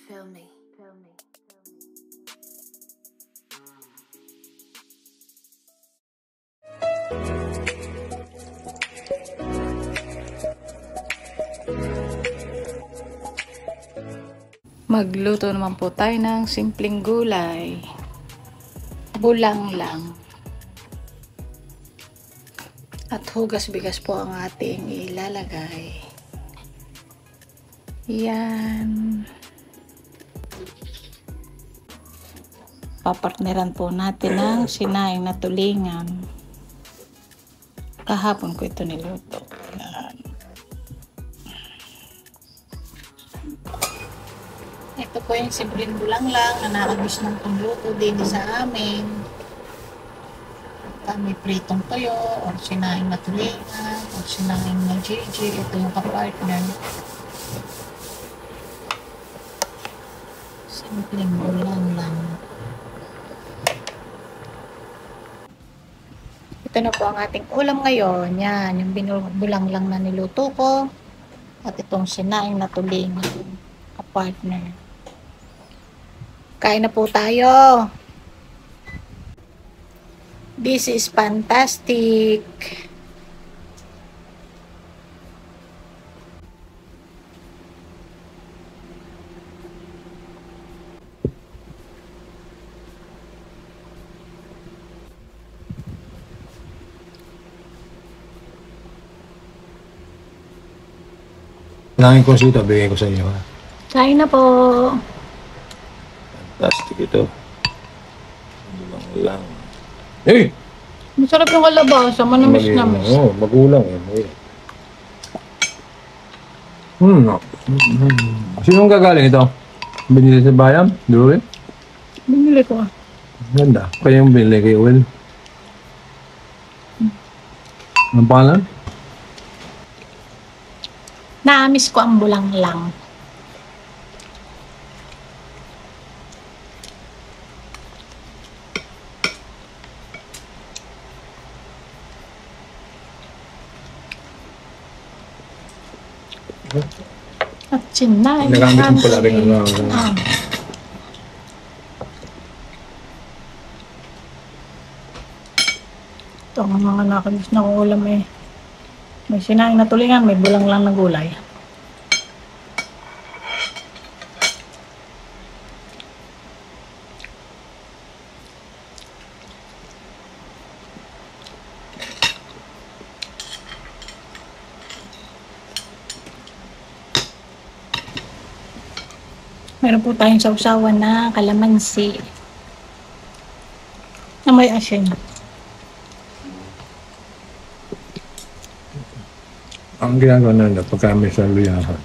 Feel me. Magluto naman po tayo ng simpleng gulay. Bulang lang. At hugas-bigas po ang ating ilalagay. Yan. Papartneran po natin ng sinaing na tulingan. Kahapon ko ito niluto. Yan. Ito po yung simpleng bulang lang na nakabis ng pangluto din sa amin. May pritong toyo, or sinaing na tulingan, or sinaing na GG. Ito yung kapartner. Simpleng bulang lang. Ito na po ang ating ulam ngayon. Yan, yung binulang lang na niluto ko. At itong sinaing na tulingan. Kapartner. Kain na po tayo. This is fantastic. Langin ko sito, bigay ko sa inyo. Ha? Kain na po. Plastic ito. Lang. Eh! Masarap yung kalabasa. Manamis-namis. Oo, magulang eh. Sinong gagaling ito? Binili sa bayan? Duro eh? Binili ko. Ganda. Kaya yung binili kay Will. Anong pangalan? Naamis ko ang bulang lang. At sinaing. Nagamit mo pala rin ano. Ito ang mga nakabis na ulam eh. May sinaing na tulingan, may bulang lang na gulay. Meron po tayong sausawan na kalamansi na may asin. Ang ginagawa na pagka may saluyahan,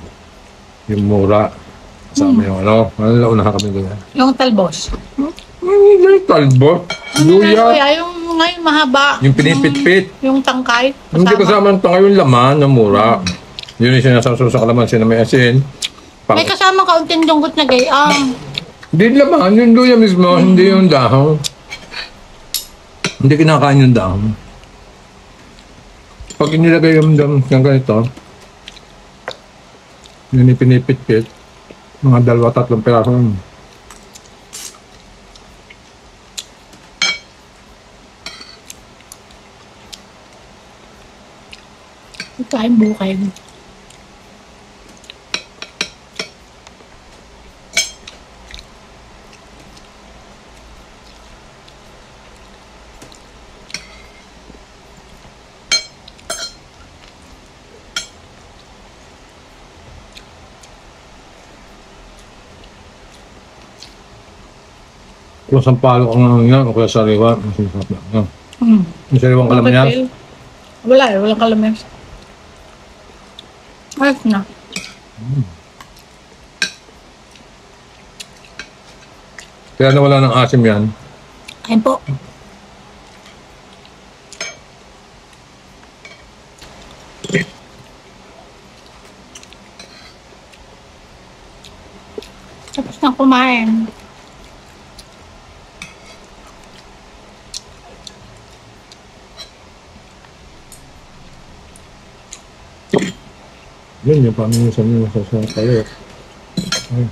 yung mura, kasama yung ano, unahan kami doon. Yung talbos. Yung talbot, luya, Yung ngayon mahaba. yung pinipit-pit. Yung tangkay. Hindi kasama ito ngayon laman ng mura. Yun yung sinasasaw sa kalamansi na may asin. May kasama kaunting dunggot na gayang. Hindi laman, yung luya mismo, hindi yung dahon. Hindi kinakain yung dahon. Pag inilagay yung dahon ng ganito, yun yung pinipit-pit, mga 2-3 piraso. Kain bukay. Kung sampalo ka nga yan, o kaya sariwa, masisap lang. Yung sariwang kalamansi. Wala eh, walang kalamansi. Ayos na. Kaya nawala ng asim yan. Kain po. Tapos na kumain. Yun yung paminsan nyo sa kayo. Ay.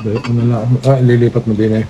Ano lang, lilipat mo din eh.